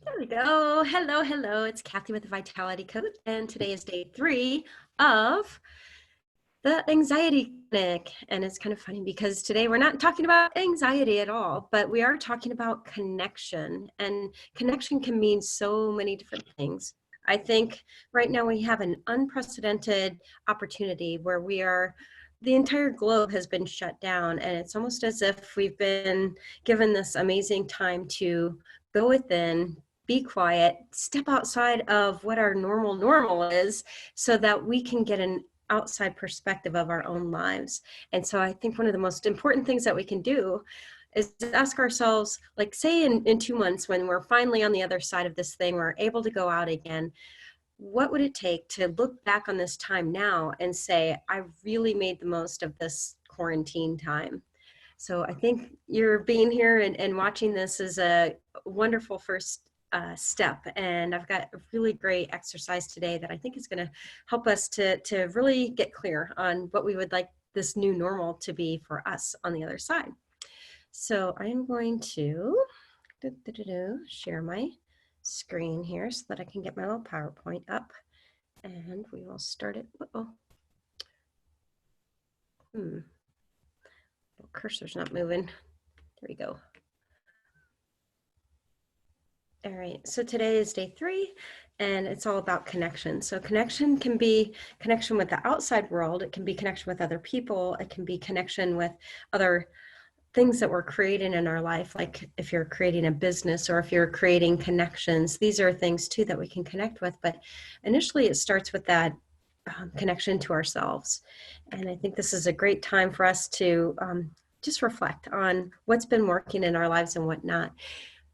There we go. Hello, hello. It's Kathy with the Vitality Coach, and today is day 3 of the anxiety clinic. And it's kind of funny because today we're not talking about anxiety at all, but we are talking about connection. And connection can mean so many different things. I think right now we have an unprecedented opportunity where the entire globe has been shut down, and it's almost as if we've been given this amazing time to go within, be quiet, step outside of what our normal is so that we can get an outside perspective of our own lives. And so I think one of the most important things that we can do is ask ourselves, like, say in 2 months, when we're finally on the other side of this thing, we're able to go out again, what would it take to look back on this time now and say, I really made the most of this quarantine time? So I think you're being here and watching this is a wonderful first step. And I've got a really great exercise today that I think is going to help us to really get clear on what we would like this new normal to be for us on the other side. So I'm going to share my screen here so that I can get my little PowerPoint up, and we will start it. Cursor's not moving. There we go. All right, so today is day 3, and it's all about connection. So connection can be connection with the outside world. It can be connection with other people. It can be connection with other things that we're creating in our life, like if you're creating a business or if you're creating connections. These are things too that we can connect with, but initially it starts with that connection to ourselves. And I think this is a great time for us to just reflect on what's been working in our lives and what not.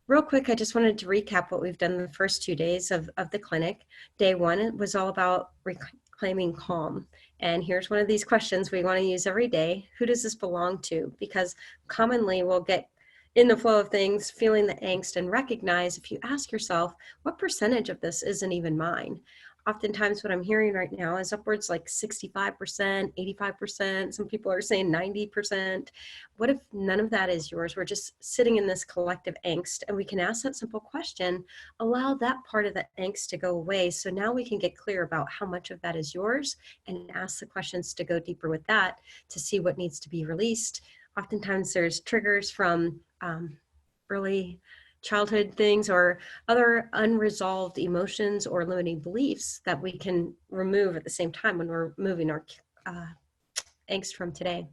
Real quick, I just wanted to recap what we've done the first 2 days of the clinic. Day 1 was all about reclaiming calm. And here's one of these questions we want to use every day. Who does this belong to? Because commonly we'll get in the flow of things, feeling the angst, and recognize, if you ask yourself, what percentage of this isn't even mine? Oftentimes what I'm hearing right now is upwards like 65%, 85%. Some people are saying 90%. What if none of that is yours? We're just sitting in this collective angst, and we can ask that simple question, allow that part of the angst to go away. So now we can get clear about how much of that is yours and ask the questions to go deeper with that to see what needs to be released. Oftentimes there's triggers from early childhood things or other unresolved emotions or limiting beliefs that we can remove at the same time when we're moving our angst from today.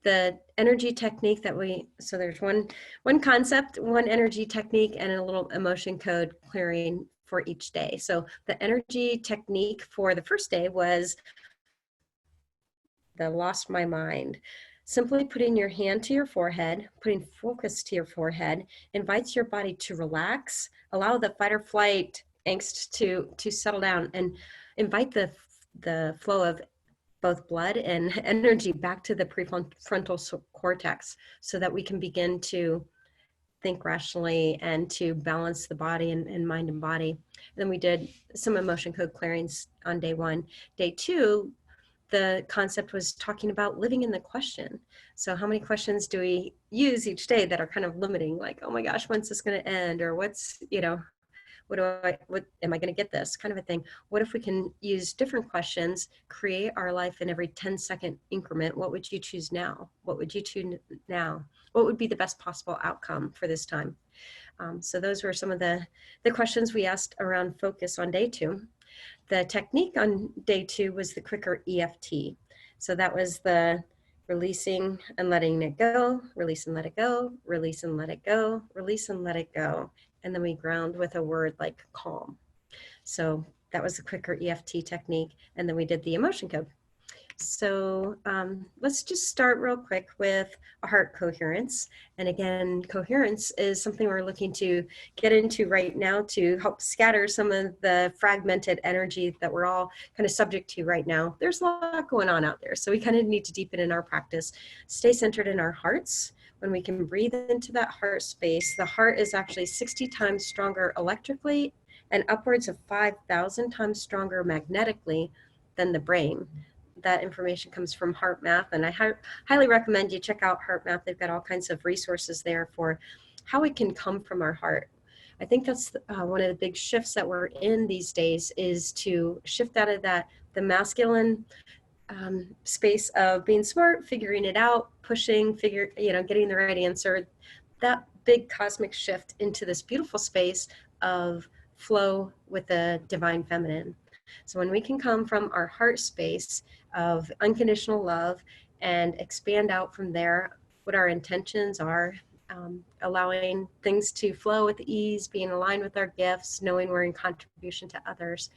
The energy technique that so there's one concept, one energy technique, and a little emotion code clearing for each day. So the energy technique for the first day was the lost my mind. Simply putting your hand to your forehead, putting focus to your forehead, invites your body to relax, allow the fight or flight angst to settle down, and invite the flow of both blood and energy back to the prefrontal cortex so that we can begin to think rationally and to balance the body and mind and body. And then we did some emotion code clearings on day 1. Day 2, the concept was talking about living in the question. So how many questions do we use each day that are kind of limiting, like, oh my gosh, when's this going to end? Or what am I going to get this kind of a thing? What if we can use different questions, create our life in every 10-second increment? What would you choose now? What would you choose now? What would be the best possible outcome for this time? So those were some of the questions we asked around focus on day 2. The technique on day 2 was the quicker EFT. So that was the releasing and letting it go, release and let it go, release and let it go, release and let it go. And then we ground with a word like calm. So that was the quicker EFT technique. And then we did the emotion code. So let's just start real quick with a heart coherence. And again, coherence is something we're looking to get into right now to help scatter some of the fragmented energy that we're all kind of subject to right now. There's a lot going on out there. So we kind of need to deepen in our practice, stay centered in our hearts. When we can breathe into that heart space, the heart is actually 60 times stronger electrically and upwards of 5,000 times stronger magnetically than the brain. That information comes from HeartMath, and I highly recommend you check out HeartMath. They've got all kinds of resources there for how we can come from our heart. I think that's one of the big shifts that we're in these days, is to shift out of the masculine space of being smart, figuring it out, pushing, getting the right answer, that big cosmic shift into this beautiful space of flow with the divine feminine. So when we can come from our heart space of unconditional love and expand out from there, what our intentions are, allowing things to flow with ease, being aligned with our gifts, knowing we're in contribution to others,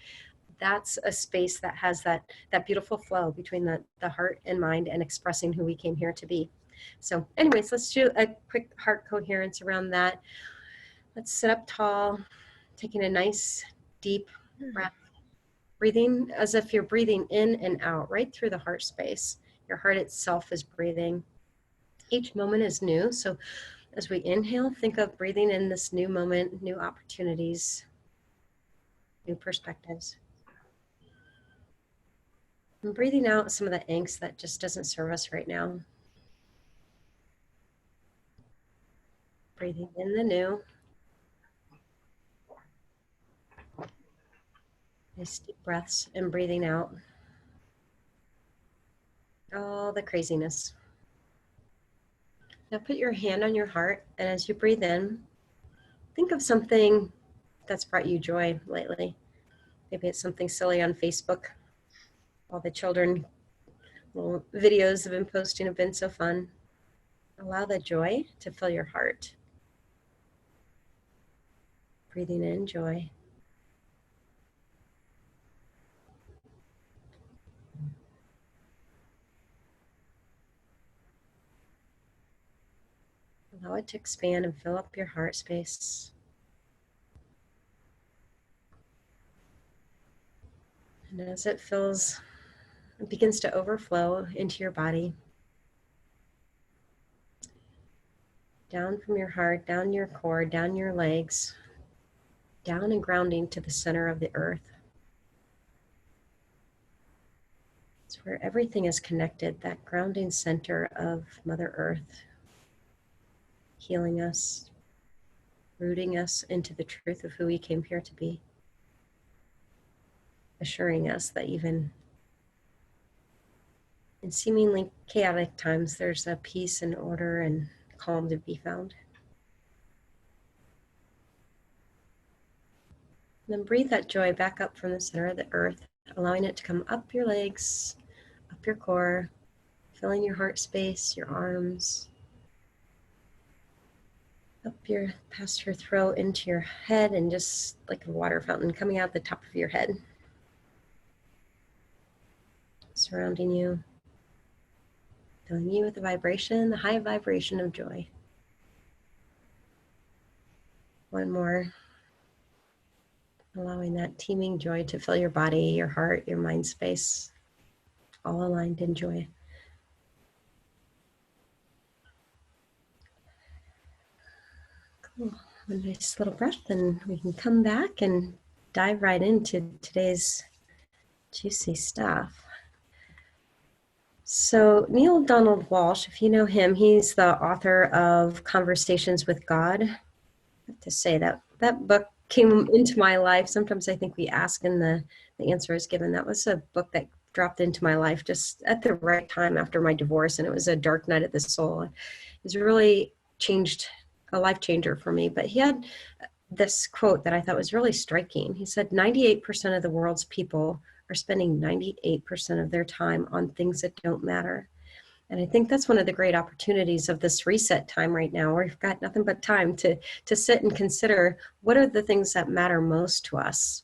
that's a space that has that beautiful flow between the heart and mind and expressing who we came here to be. So anyways, let's do a quick heart coherence around that. Let's sit up tall, taking a nice deep breath, breathing as if you're breathing in and out right through the heart space. Your heart itself is breathing. Each moment is new. So as we inhale, think of breathing in this new moment, new opportunities, new perspectives. And breathing out some of the angst that just doesn't serve us right now. Breathing in the new. Nice deep breaths, and breathing out all the craziness. Now put your hand on your heart, and as you breathe in, think of something that's brought you joy lately. Maybe it's something silly on Facebook. All the children, little videos have been posting have been so fun. Allow the joy to fill your heart. Breathing in joy. Allow it to expand and fill up your heart space. And as it fills, it begins to overflow into your body. Down from your heart, down your core, down your legs, down and grounding to the center of the earth. It's where everything is connected, that grounding center of Mother Earth, healing us, rooting us into the truth of who we came here to be, assuring us that even in seemingly chaotic times, there's a peace and order and calm to be found. And then breathe that joy back up from the center of the earth, allowing it to come up your legs, up your core, filling your heart space, your arms, up past your throat into your head, and just like a water fountain coming out the top of your head, surrounding you, filling you with the vibration, the high vibration of joy. One more. Allowing that teeming joy to fill your body, your heart, your mind space, all aligned in joy. Cool. A nice little breath, and we can come back and dive right into today's juicy stuff. So Neil Donald Walsh, if you know him, he's the author of Conversations with God. I have to say that book came into my life. Sometimes I think we ask and the answer is given. That was a book that dropped into my life just at the right time after my divorce, and it was a dark night of the soul. It was really a life changer for me. But he had this quote that I thought was really striking. He said, 98% of the world's people are spending 98% of their time on things that don't matter. And I think that's one of the great opportunities of this reset time right now, where we've got nothing but time to sit and consider what are the things that matter most to us,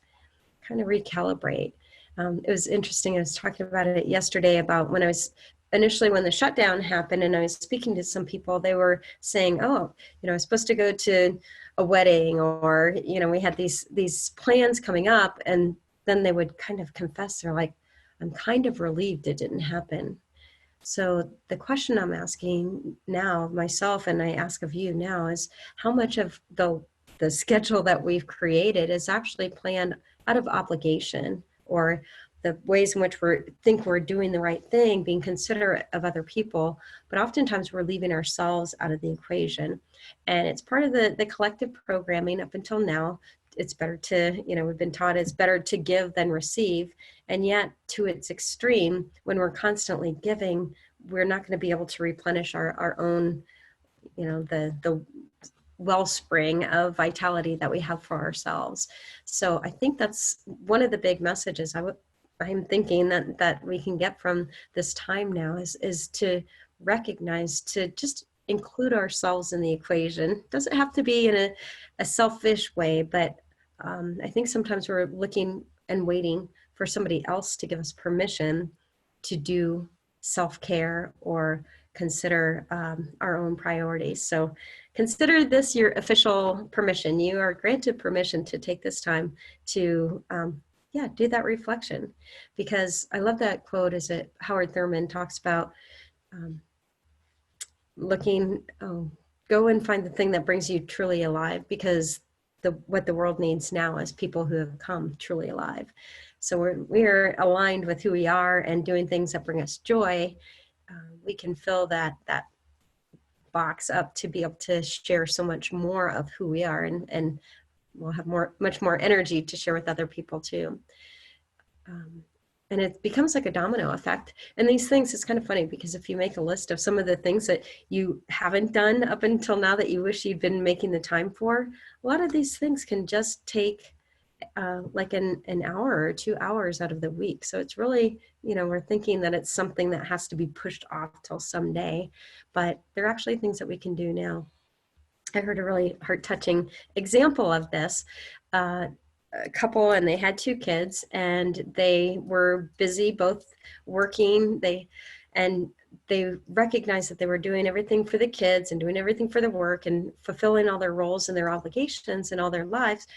kind of recalibrate. It was interesting. I was talking about it yesterday about when the shutdown happened and I was speaking to some people, they were saying, oh, I was supposed to go to a wedding, or, we had these plans coming up, and then they would kind of confess, they're like, I'm kind of relieved it didn't happen. So the question I'm asking now myself, and I ask of you now, is how much of the schedule that we've created is actually planned out of obligation or the ways in which we think we're doing the right thing, being considerate of other people, but oftentimes we're leaving ourselves out of the equation. And it's part of the collective programming up until now. It's better to, we've been taught it's better to give than receive. And yet to its extreme, when we're constantly giving, we're not going to be able to replenish our own, the wellspring of vitality that we have for ourselves. So I think that's one of the big messages I'm thinking that we can get from this time now is to recognize, to just include ourselves in the equation. It doesn't have to be in a selfish way, but I think sometimes we're looking and waiting for somebody else to give us permission to do self-care or consider our own priorities. So consider this your official permission. You are granted permission to take this time to do that reflection. Because I love that quote, is it Howard Thurman talks about go and find the thing that brings you truly alive, because what the world needs now is people who have come truly alive. So we're aligned with who we are and doing things that bring us joy. We can fill that box up to be able to share so much more of who we are, and we'll have much more energy to share with other people too. And it becomes like a domino effect. And these things, it's kind of funny, because if you make a list of some of the things that you haven't done up until now that you wish you'd been making the time for, a lot of these things can just take like an hour or 2 hours out of the week. So it's really, we're thinking that it's something that has to be pushed off till someday, but they're actually things that we can do now. I heard a really heart-touching example of this. A couple, and they had 2 kids, and they were busy both working. They recognized that they were doing everything for the kids and doing everything for the work and fulfilling all their roles and their obligations in all their lives.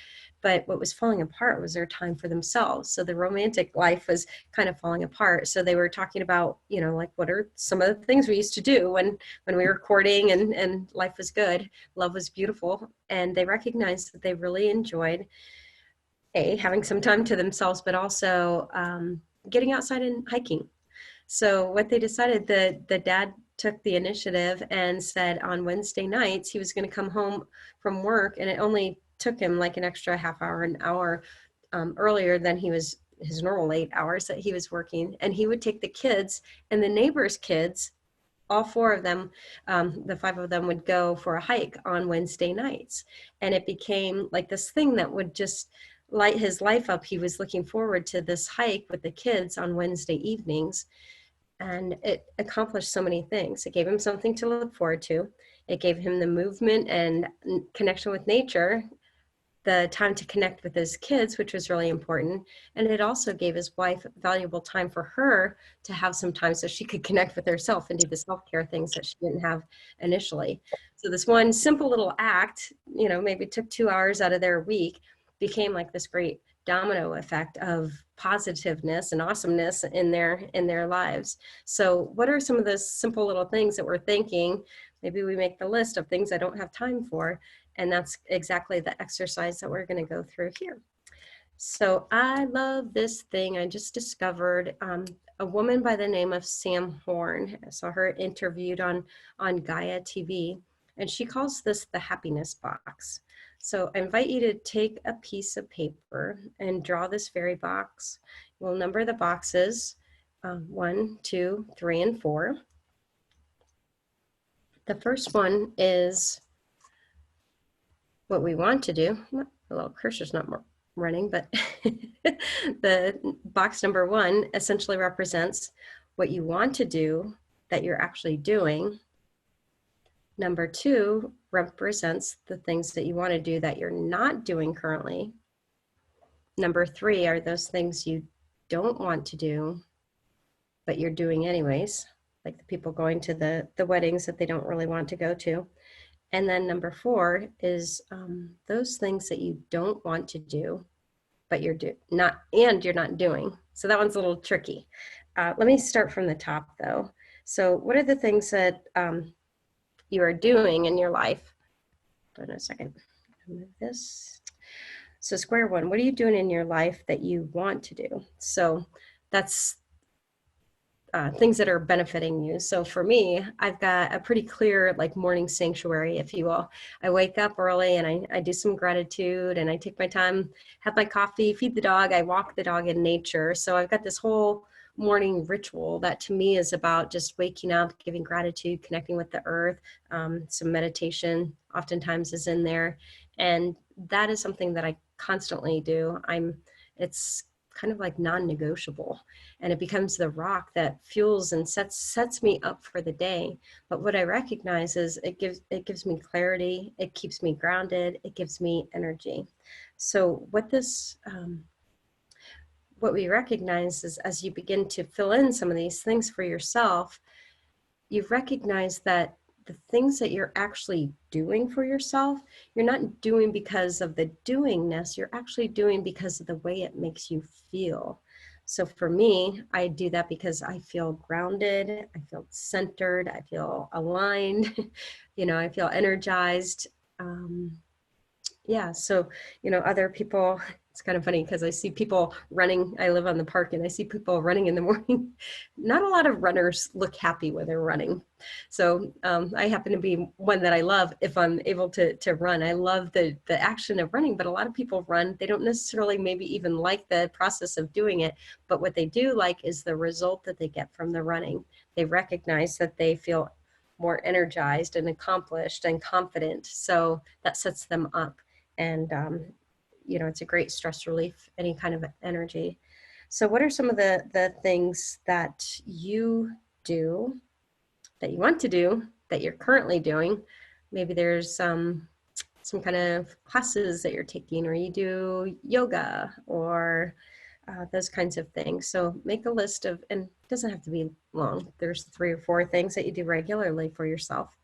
But what was falling apart was their time for themselves. So the romantic life was kind of falling apart. So they were talking about, like, what are some of the things we used to do when we were courting and life was good, love was beautiful. And they recognized that they really enjoyed having some time to themselves, but also getting outside and hiking. So what they decided, the dad took the initiative and said on Wednesday nights he was going to come home from work, and it only took him like an extra half hour, an hour earlier than his normal 8 hours that he was working. And he would take the kids and the neighbors' kids, all 4 of them, the 5 of them would go for a hike on Wednesday nights. And it became like this thing that would just light his life up. He was looking forward to this hike with the kids on Wednesday evenings. And it accomplished so many things. It gave him something to look forward to. It gave him the movement and connection with nature, the time to connect with his kids, which was really important. And it also gave his wife valuable time for her to have some time so she could connect with herself and do the self-care things that she didn't have initially. So this one simple little act, maybe took 2 hours out of their week, became like this great domino effect of positiveness and awesomeness in their lives. So what are some of the simple little things that we're thinking? Maybe we make the list of things I don't have time for, and that's exactly the exercise that we're going to go through here. So I love this thing. I just discovered a woman by the name of Sam Horn. I saw her interviewed on Gaia TV, and she calls this the happiness box. So I invite you to take a piece of paper and draw this very box. We'll number the boxes 1, 2, 3, and 4. The first one is what we want to do. The little cursor's not running, but the box number 1 essentially represents what you want to do that you're actually doing. Number 2 represents the things that you want to do that you're not doing currently. Number 3 are those things you don't want to do, but you're doing anyways, like the people going to the weddings that they don't really want to go to. And then number 4 is those things that you don't want to do, but you're not doing. So that one's a little tricky. Let me start from the top though. So what are the things that you are doing in your life? Hold on a second. Move this. So square one, what are you doing in your life that you want to do? So that's things that are benefiting you. So for me, I've got a pretty clear like morning sanctuary, if you will. I wake up early and I do some gratitude and I take my time, have my coffee, feed the dog. I walk the dog in nature. So I've got this whole morning ritual that to me is about just waking up, giving gratitude, connecting with the earth. Some meditation oftentimes is in there. And that is something that I constantly do. It's kind of like non-negotiable, and it becomes the rock that fuels and sets me up for the day. But what I recognize is it gives me clarity, it keeps me grounded, it gives me energy. So what we recognize is as you begin to fill in some of these things for yourself, you recognize that the things that you're actually doing for yourself, you're not doing because of the doingness, you're actually doing because of the way it makes you feel. So for me, I do that because I feel grounded, I feel centered, I feel aligned, I feel energized. Yeah, so other people, it's kind of funny because I see people running. I live on the park and I see people running in the morning. Not a lot of runners look happy when they're running. So I happen to be one that I love if I'm able to run. I love the action of running, but a lot of people run. They don't necessarily maybe even like the process of doing it, but what they do like is the result that they get from the running. They recognize that they feel more energized and accomplished and confident. So that sets them up. And, it's a great stress relief, any kind of energy. So what are some of the things that you do, that you want to do, that you're currently doing? Maybe there's some kind of classes that you're taking, or you do yoga, or those kinds of things. So make a list of, and it doesn't have to be long. There's 3 or 4 things that you do regularly for yourself.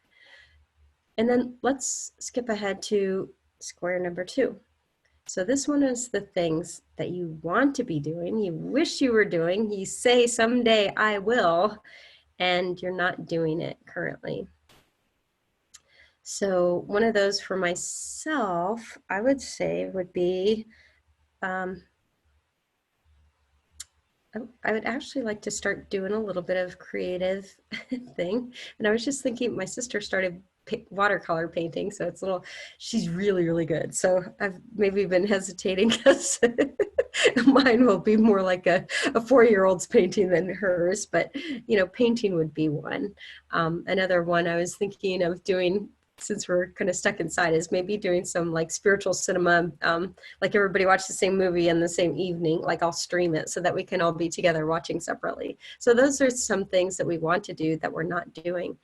And then let's skip ahead to square number 2. So this one is the things that you want to be doing, you wish you were doing, you say someday I will, and you're not doing it currently. So one of those for myself, I would say would be, I would actually like to start doing a little bit of creative thing. And I was just thinking, my sister started watercolor painting, so she's really, really good. So I've maybe been hesitating because mine will be more like a 4-year-old's painting than hers, but painting would be one. Another one I was thinking of doing, since we're kind of stuck inside, is maybe doing some like spiritual cinema, like everybody watch the same movie in the same evening, like I'll stream it so that we can all be together watching separately. So those are some things that we want to do that we're not doing.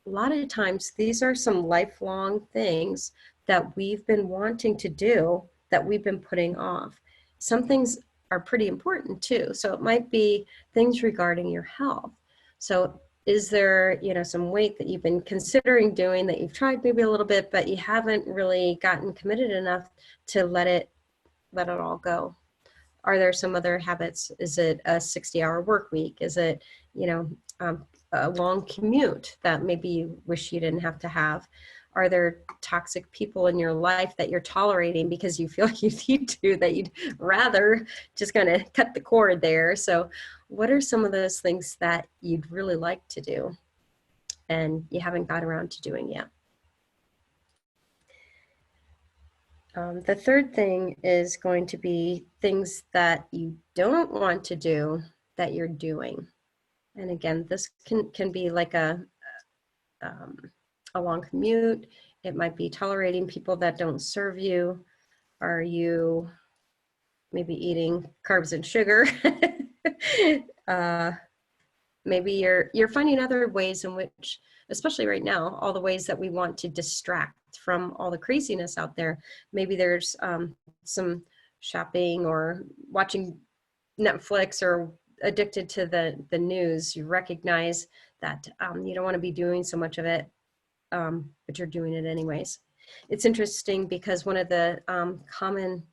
A lot of times these are some lifelong things that we've been wanting to do that we've been putting off. Some things are pretty important too. So it might be things regarding your health. So is there, some weight that you've been considering doing, that you've tried maybe a little bit, but you haven't really gotten committed enough to let it all go? Are there some other habits? Is it a 60-hour work week? Is it, a long commute that maybe you wish you didn't have to have? Are there toxic people in your life that you're tolerating because you feel you need to, that you'd rather just kind of cut the cord there? So what are some of those things that you'd really like to do and you haven't got around to doing yet? The third thing is going to be things that you don't want to do that you're doing. And again, this can be like a long commute. It might be tolerating people that don't serve you. Are you maybe eating carbs and sugar? Maybe you're finding other ways in which, especially right now, all the ways that we want to distract from all the craziness out there. Maybe there's some shopping or watching Netflix, or addicted to the news. You recognize that you don't want to be doing so much of it, but you're doing it anyways. It's interesting because one of the common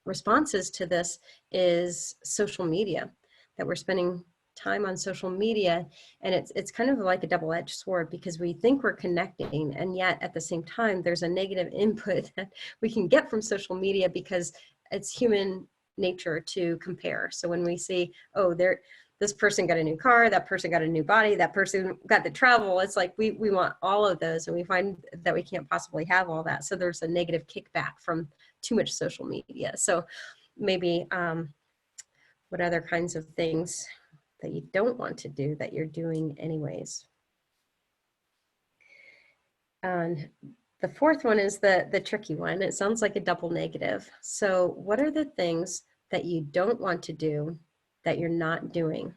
responses to this is social media, that we're spending time on social media, and it's kind of like a double-edged sword, because we think we're connecting, and yet at the same time there's a negative input that we can get from social media, because it's human nature to compare. So when we see, oh, this person got a new car, that person got a new body, that person got to travel, it's like we want all of those, and we find that we can't possibly have all that. So there's a negative kickback from too much social media. So maybe what other kinds of things that you don't want to do that you're doing anyways? And the fourth one is the tricky one. It sounds like a double negative. So what are the things that you don't want to do that you're not doing?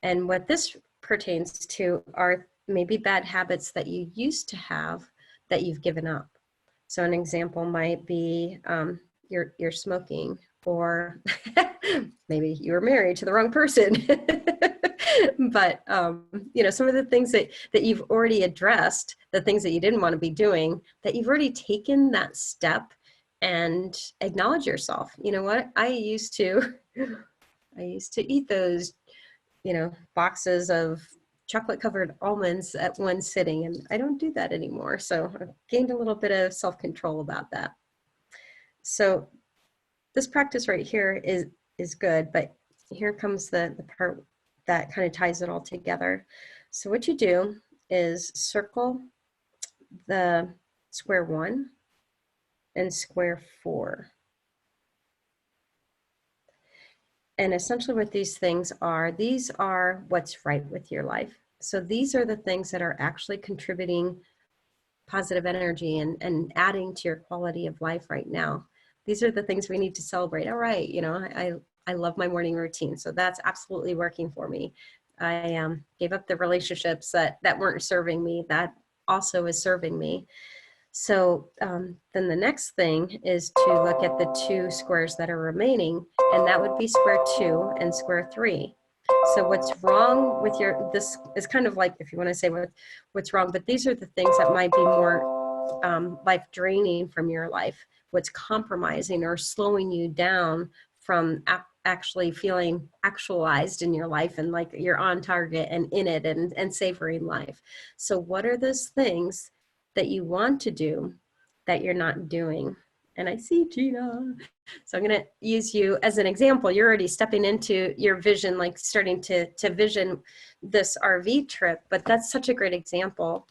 And what this pertains to are maybe bad habits that you used to have that you've given up. So an example might be you're smoking, or maybe you were married to the wrong person. But you know, some of the things that you've already addressed, the things that you didn't want to be doing, that you've already taken that step and acknowledge yourself. You know what? I used to eat those, you know, boxes of chocolate covered almonds at one sitting, and I don't do that anymore. So I've gained a little bit of self-control about that. So this practice right here is good, but here comes the part that kind of ties it all together. So what you do is circle the square 1 and square 4. And essentially what these are what's right with your life. So these are the things that are actually contributing positive energy and adding to your quality of life right now. These are the things we need to celebrate. All right, you know, I love my morning routine, so that's absolutely working for me. I gave up the relationships that weren't serving me. That also is serving me. So then the next thing is to look at the 2 squares that are remaining, and that would be square 2 and square 3. So what's wrong with this is kind of like, if you want to say what's wrong, but these are the things that might be more life draining from your life, what's compromising or slowing you down from actually feeling actualized in your life and like you're on target and in it and savoring life. So what are those things that you want to do that you're not doing? And I see Gina. So I'm going to use you as an example. You're already stepping into your vision, like starting to vision this RV trip, but that's such a great example.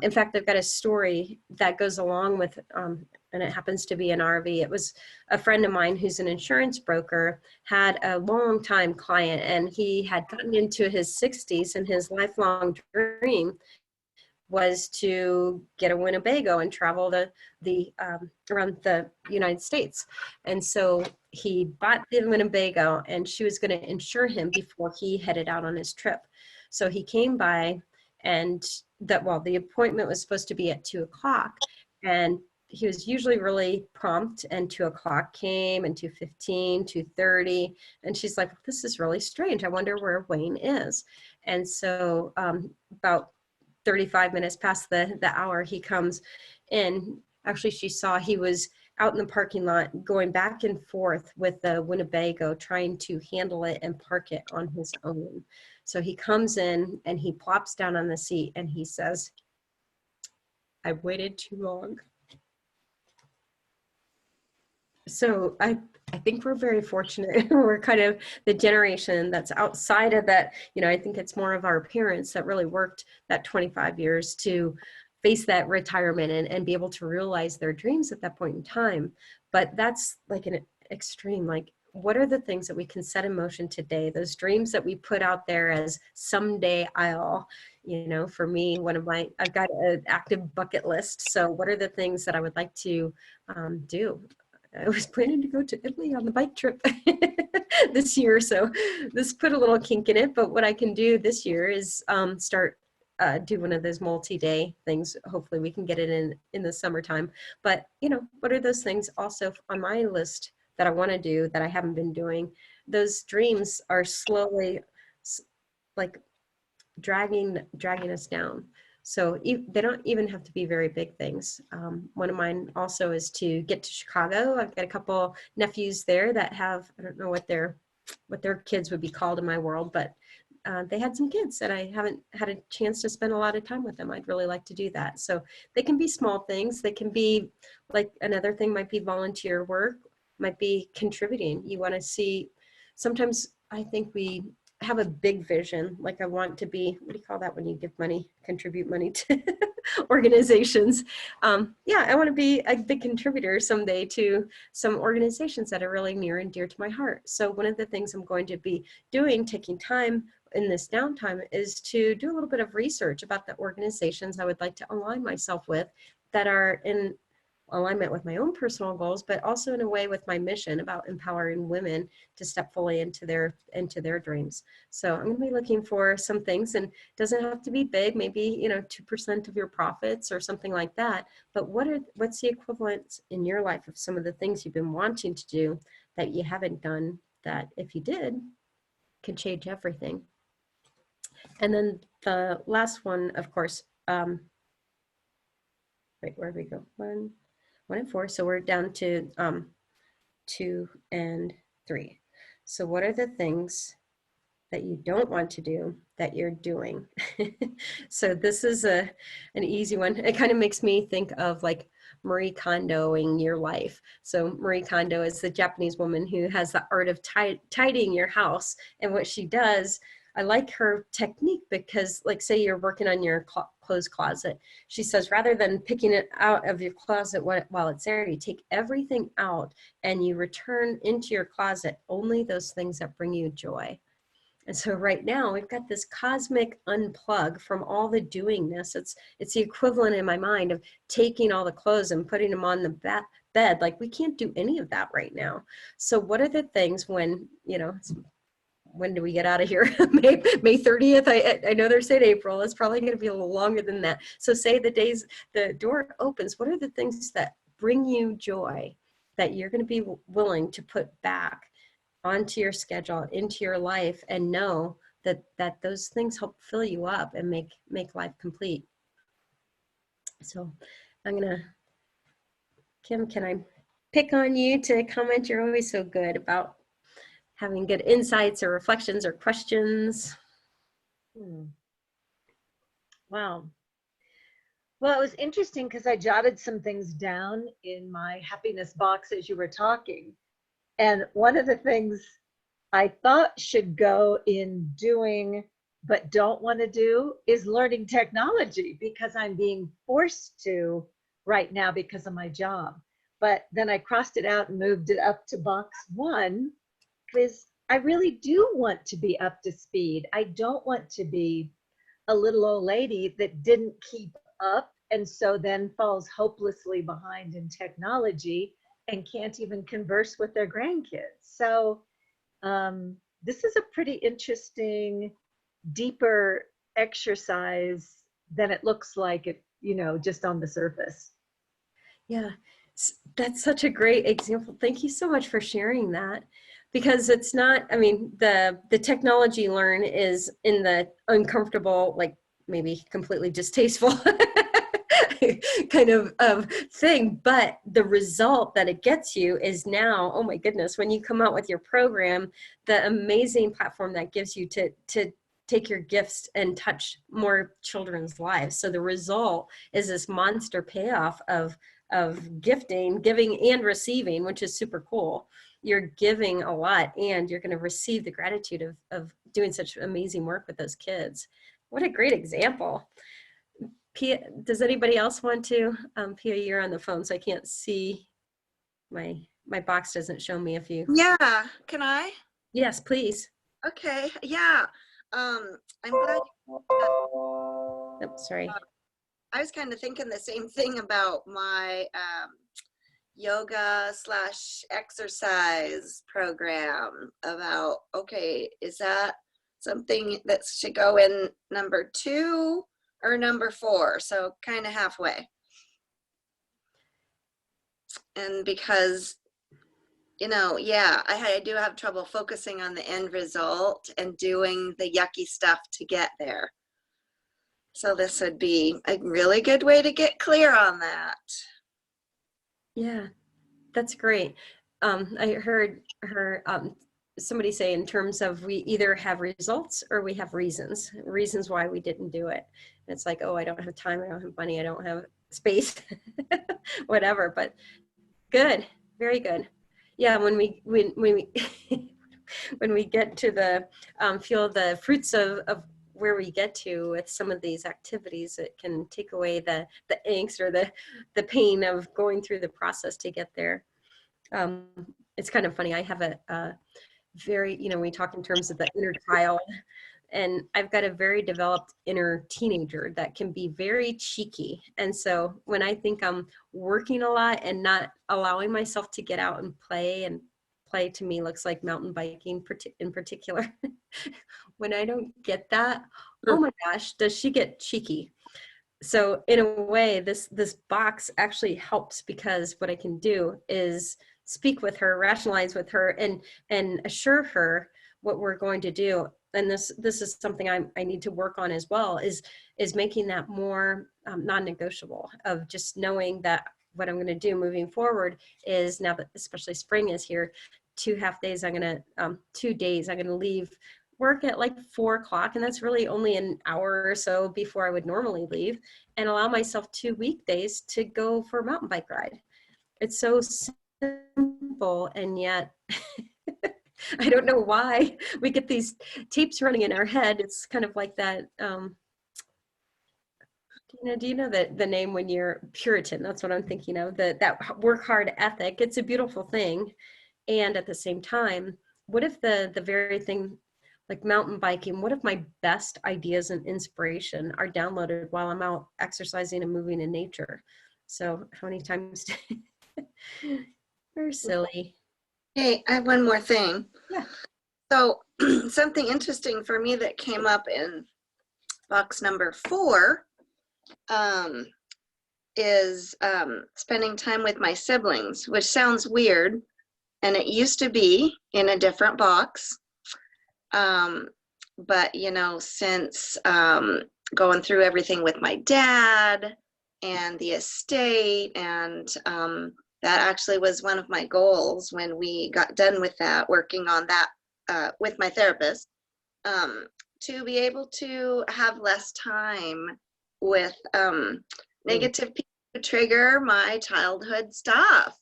In fact, I've got a story that goes along with, and it happens to be an RV. It was a friend of mine who's an insurance broker, had a long time client, and he had gotten into his 60s, and his lifelong dream was to get a Winnebago and travel around the United States. And so he bought the Winnebago, and she was going to insure him before he headed out on his trip. So he came by, and the appointment was supposed to be at 2:00, and he was usually really prompt, and 2:00 came, and 2:15, 2:30, and she's like, this is really strange. I wonder where Wayne is. And so about 35 minutes past the hour, he comes in. Actually, she saw he was out in the parking lot going back and forth with the Winnebago, trying to handle it and park it on his own. So he comes in and he plops down on the seat and he says, I waited too long. So I think we're very fortunate. We're kind of the generation that's outside of that. You know, I think it's more of our parents that really worked that 25 years to face that retirement and be able to realize their dreams at that point in time. But that's like an extreme, like, what are the things that we can set in motion today? Those dreams that we put out there as someday I'll, you know, for me, I've got an active bucket list. So what are the things that I would like to do? I was planning to go to Italy on the bike trip this year, so this put a little kink in it. But what I can do this year is do one of those multi-day things. Hopefully we can get it in the summertime. But you know, what are those things also on my list that I want to do that I haven't been doing? Those dreams are slowly like dragging us down. So they don't even have to be very big things. One of mine also is to get to Chicago. I've got a couple nephews there that have, I don't know what their kids would be called in my world, but they had some kids and I haven't had a chance to spend a lot of time with them. I'd really like to do that. So they can be small things. They can be like, another thing might be volunteer work, might be contributing. You want to see, sometimes I think we have a big vision, like I want to be, what do you call that when you give money, contribute money to organizations? Yeah, I want to be a big contributor someday to some organizations that are really near and dear to my heart. So one of the things I'm going to be doing, taking time in this downtime, is to do a little bit of research about the organizations I would like to align myself with that are in alignment with my own personal goals, but also in a way with my mission about empowering women to step fully into their dreams. So I'm going to be looking for some things, and it doesn't have to be big, maybe 2% of your profits or something like that. But what's the equivalent in your life of some of the things you've been wanting to do that you haven't done, that if you did could change everything? And then the last one, of course, wait, where did we go? One and four. So we're down to 2 and 3. So what are the things that you don't want to do that you're doing? So this is an easy one. It kind of makes me think of like Marie Kondoing your life. So Marie Kondo is the Japanese woman who has the art of tidying your house. And what she does, I like her technique because, like, say you're working on your clothes closet. She says, rather than picking it out of your closet while it's there, you take everything out and you return into your closet only those things that bring you joy. And so right now we've got this cosmic unplug from all the doingness. It's the equivalent in my mind of taking all the clothes and putting them on the bed. Like, we can't do any of that right now. So what are the things when do we get out of here? May 30th. I know they're saying April. It's probably going to be a little longer than that. So say the door opens, what are the things that bring you joy that you're going to be willing to put back onto your schedule, into your life, and know that those things help fill you up and make life complete? So Kim, can I pick on you to comment? You're always so good about having good insights or reflections or questions. Wow. Well, it was interesting because I jotted some things down in my happiness box as you were talking. And one of the things I thought should go in doing, but don't want to do, is learning technology, because I'm being forced to right now because of my job. But then I crossed it out and moved it up to box 1, because I really do want to be up to speed. I don't want to be a little old lady that didn't keep up and so then falls hopelessly behind in technology and can't even converse with their grandkids. So this is a pretty interesting, deeper exercise than it looks like it, just on the surface. Yeah, that's such a great example. Thank you so much for sharing that, because it's not, I mean, the technology learn is in the uncomfortable, like maybe completely distasteful kind of thing, but the result that it gets you is now, oh my goodness, when you come out with your program, the amazing platform that gives you to take your gifts and touch more children's lives. So the result is this monster payoff of giving and receiving, which is super cool. You're giving a lot and you're going to receive the gratitude of doing such amazing work with those kids. What a great example. Pia, does anybody else want to? Pia, you're on the phone, so I can't see. My box doesn't show me if you. Yeah, can I? Yes, please. Okay, yeah. I'm glad. Oh, sorry. I was kind of thinking the same thing about my yoga / exercise program, about, okay, is that something that should go in number 2 or number 4? So kind of halfway. And because, yeah, I do have trouble focusing on the end result and doing the yucky stuff to get there. So this would be a really good way to get clear on that. Yeah, that's great. I heard somebody say, in terms of, we either have results or we have reasons why we didn't do it. And it's like, oh, I don't have time, I don't have money, I don't have space, whatever. But good, very good. yeah, when we when we get to the feel the fruits of where we get to with some of these activities, it can take away the angst or the pain of going through the process to get there. Um, it's kind of funny. I have a very, we talk in terms of the inner child, and I've got a very developed inner teenager that can be very cheeky. And so when I think I'm working a lot and not allowing myself to get out and play, and play to me looks like mountain biking in particular, when I don't get that, oh my gosh, does she get cheeky? So in a way, this box actually helps, because what I can do is speak with her, rationalize with her, and assure her what we're going to do. And this is something I need to work on as well, is making that more non-negotiable, of just knowing that what I'm going to do moving forward is, now that especially spring is here, 2 half days, 2 days I'm going to leave work at like 4 o'clock, and that's really only an hour or so before I would normally leave, and allow myself 2 weekdays to go for a mountain bike ride. It's so simple, and yet I don't know why we get these tapes running in our head. It's kind of like that. Do you know that the name, when you're Puritan? That's what I'm thinking of. That work hard ethic. It's a beautiful thing, and at the same time, what if the very thing, like mountain biking, what if my best ideas and inspiration are downloaded while I'm out exercising and moving in nature? So how many times? Very silly. Hey, I have one more thing. Yeah. So something interesting for me that came up in box number 4 is spending time with my siblings, which sounds weird, and it used to be in a different box. But since going through everything with my dad and the estate, and that actually was one of my goals when we got done with that, working on that with my therapist, to be able to have less time with negative people who trigger my childhood stuff.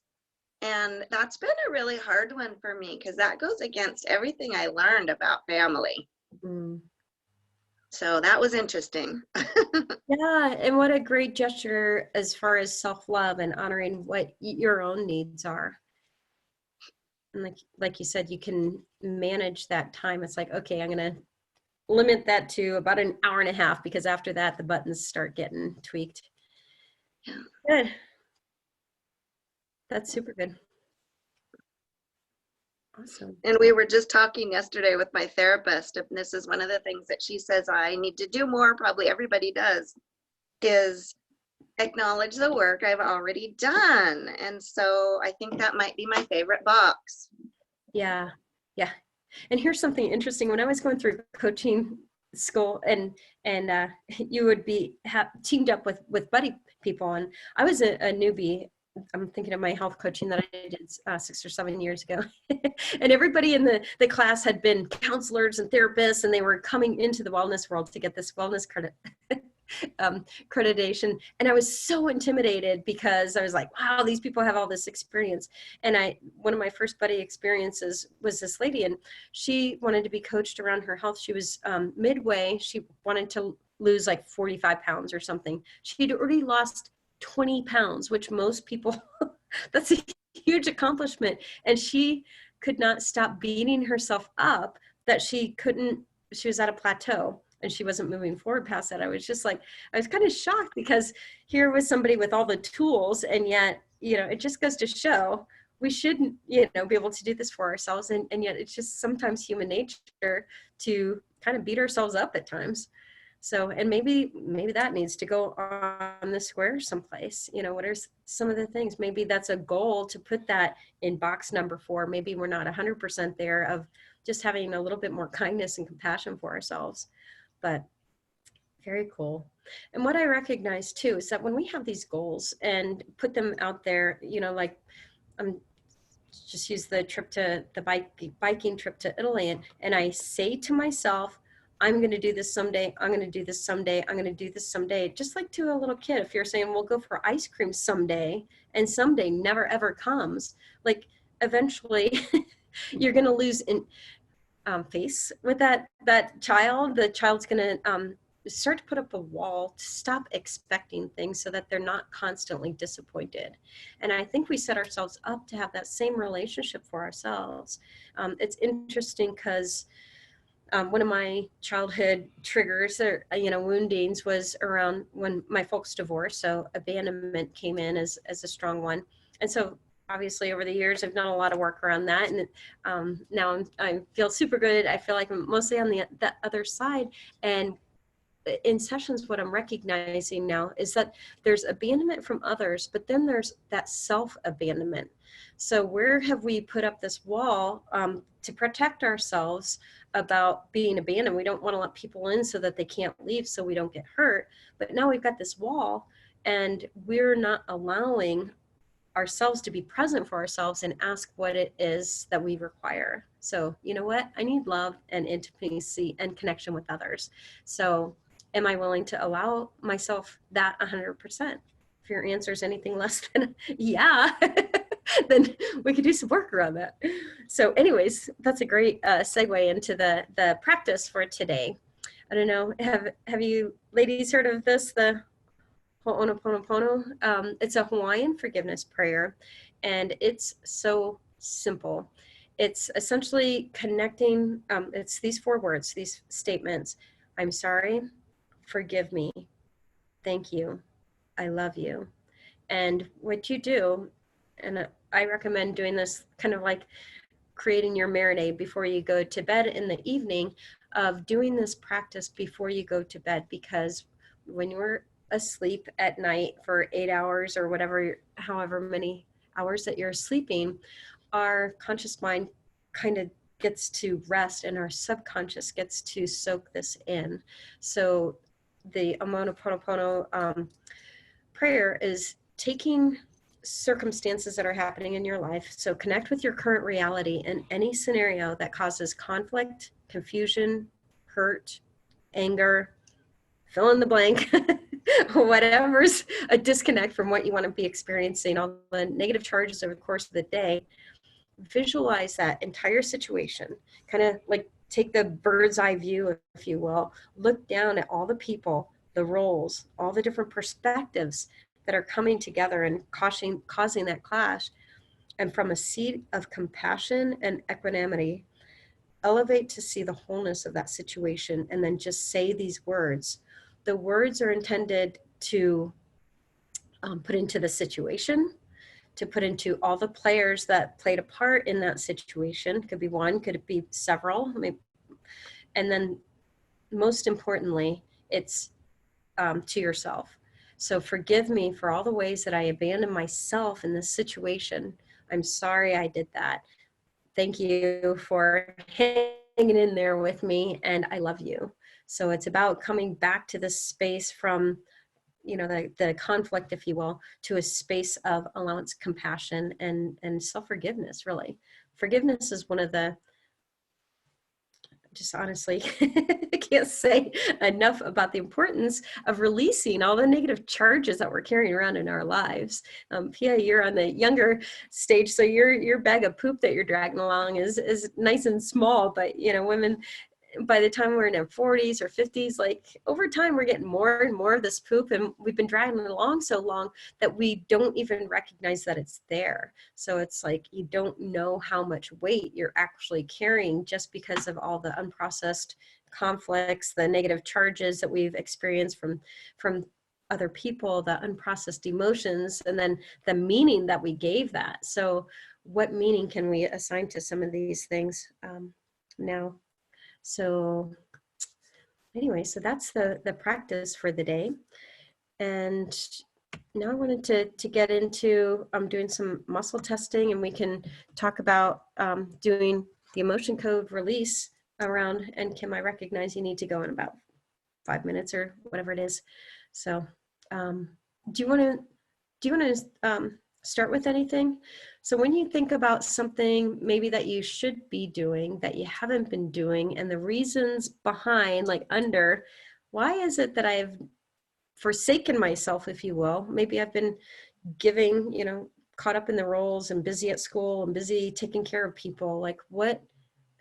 And that's been a really hard one for me, because that goes against everything I learned about family. Mm. So that was interesting. Yeah, and what a great gesture as far as self-love and honoring what your own needs are. And like you said, you can manage that time. It's like, okay, I'm going to limit that to about an hour and a half, because after that, the buttons start getting tweaked. Yeah. Good. That's super good. Awesome. And we were just talking yesterday with my therapist, and this is one of the things that she says I need to do more, probably everybody does, is acknowledge the work I've already done. And so I think that might be my favorite box. Yeah. Yeah. And here's something interesting. When I was going through coaching school, and you would be teamed up with buddy people, and I was a newbie. I'm thinking of my health coaching that I did 6 or 7 years ago. And everybody in the class had been counselors and therapists, and they were coming into the wellness world to get this wellness accreditation. And I was so intimidated, because I was like, wow, these people have all this experience. And one of my first buddy experiences was this lady, and she wanted to be coached around her health. She was midway. She wanted to lose like 45 pounds or something. She'd already lost 20 pounds, which most people, that's a huge accomplishment. And she could not stop beating herself up that she was at a plateau and she wasn't moving forward past that. I was kind of shocked, because here was somebody with all the tools, and yet, it just goes to show we shouldn't, be able to do this for ourselves. And yet it's just sometimes human nature to kind of beat ourselves up at times. So, and maybe that needs to go on the square someplace. What are some of the things? Maybe that's a goal to put that in box number 4. Maybe we're not 100% there, of just having a little bit more kindness and compassion for ourselves. But very cool. And what I recognize too is that when we have these goals and put them out there, like just use the biking trip to Italy, and I say to myself, I'm going to do this someday. I'm going to do this someday. I'm going to do this someday. Just like to a little kid, if you're saying, we'll go for ice cream someday, and someday never ever comes, like eventually you're going to lose in face with that child. The child's going to start to put up a wall to stop expecting things so that they're not constantly disappointed. And I think we set ourselves up to have that same relationship for ourselves. It's interesting because one of my childhood triggers or woundings was around when my folks divorced, so abandonment came in as a strong one. And so obviously over the years I've done a lot of work around that, and now I feel super good. I feel like I'm mostly on the other side. And in sessions, what I'm recognizing now is that there's abandonment from others, but then there's that self-abandonment. So where have we put up this wall to protect ourselves about being abandoned? We don't want to let people in so that they can't leave, so we don't get hurt. But now we've got this wall, and we're not allowing ourselves to be present for ourselves and ask what it is that we require. So, you know what? I need love and intimacy and connection with others. So, am I willing to allow myself that 100%? If your answer is anything less than yeah, then we could do some work around that. So, anyways, that's a great segue into the practice for today. I don't know. Have you ladies heard of this? The Ho'onoponopono. It's a Hawaiian forgiveness prayer, and it's so simple. It's essentially connecting, it's these 4 words, these statements. I'm sorry, forgive me, thank you, I love you. And what you do, and I recommend doing this kind of like creating your marinade before you go to bed in the evening, of doing this practice before you go to bed, because when you're asleep at night for 8 hours or whatever, however many hours that you're sleeping, our conscious mind kind of gets to rest and our subconscious gets to soak this in. So the Ho'onoponopono prayer is taking circumstances that are happening in your life. So connect with your current reality in any scenario that causes conflict, confusion, hurt, anger, fill in the blank, whatever's a disconnect from what you want to be experiencing, all the negative charges over the course of the day. Visualize that entire situation, kind of like take the bird's eye view, if you will, look down at all the people, the roles, all the different perspectives that are coming together and causing that clash. And from a seat of compassion and equanimity, elevate to see the wholeness of that situation, and then just say these words. The words are intended to put into the situation, to put into all the players that played a part in that situation. Could be one, could it be several? And then most importantly, it's to yourself. So forgive me for all the ways that I abandoned myself in this situation. I'm sorry I did that. Thank you for hanging in there with me, and I love you. So it's about coming back to this space from, the conflict, if you will, to a space of allowance, compassion, and self-forgiveness, really. Forgiveness is one of the, just honestly, I can't say enough about the importance of releasing all the negative charges that we're carrying around in our lives. Pia, you're on the younger stage, so your bag of poop that you're dragging along is nice and small, but women, by the time we're in our 40s or 50s, like over time, we're getting more and more of this poop, and we've been dragging it along so long that we don't even recognize that it's there. So it's like you don't know how much weight you're actually carrying just because of all the unprocessed conflicts, the negative charges that we've experienced from other people, the unprocessed emotions, and then the meaning that we gave that. So what meaning can we assign to some of these things now? So anyway, so that's the practice for the day. And now I wanted to get into doing some muscle testing, and we can talk about doing the emotion code release around, and Kim, I recognize you need to go in about 5 minutes or whatever it is. So do you want to start with anything? So when you think about something maybe that you should be doing that you haven't been doing, and the reasons behind, like under, why is it that I've forsaken myself, if you will? Maybe I've been giving, caught up in the roles and busy at school and busy taking care of people, like what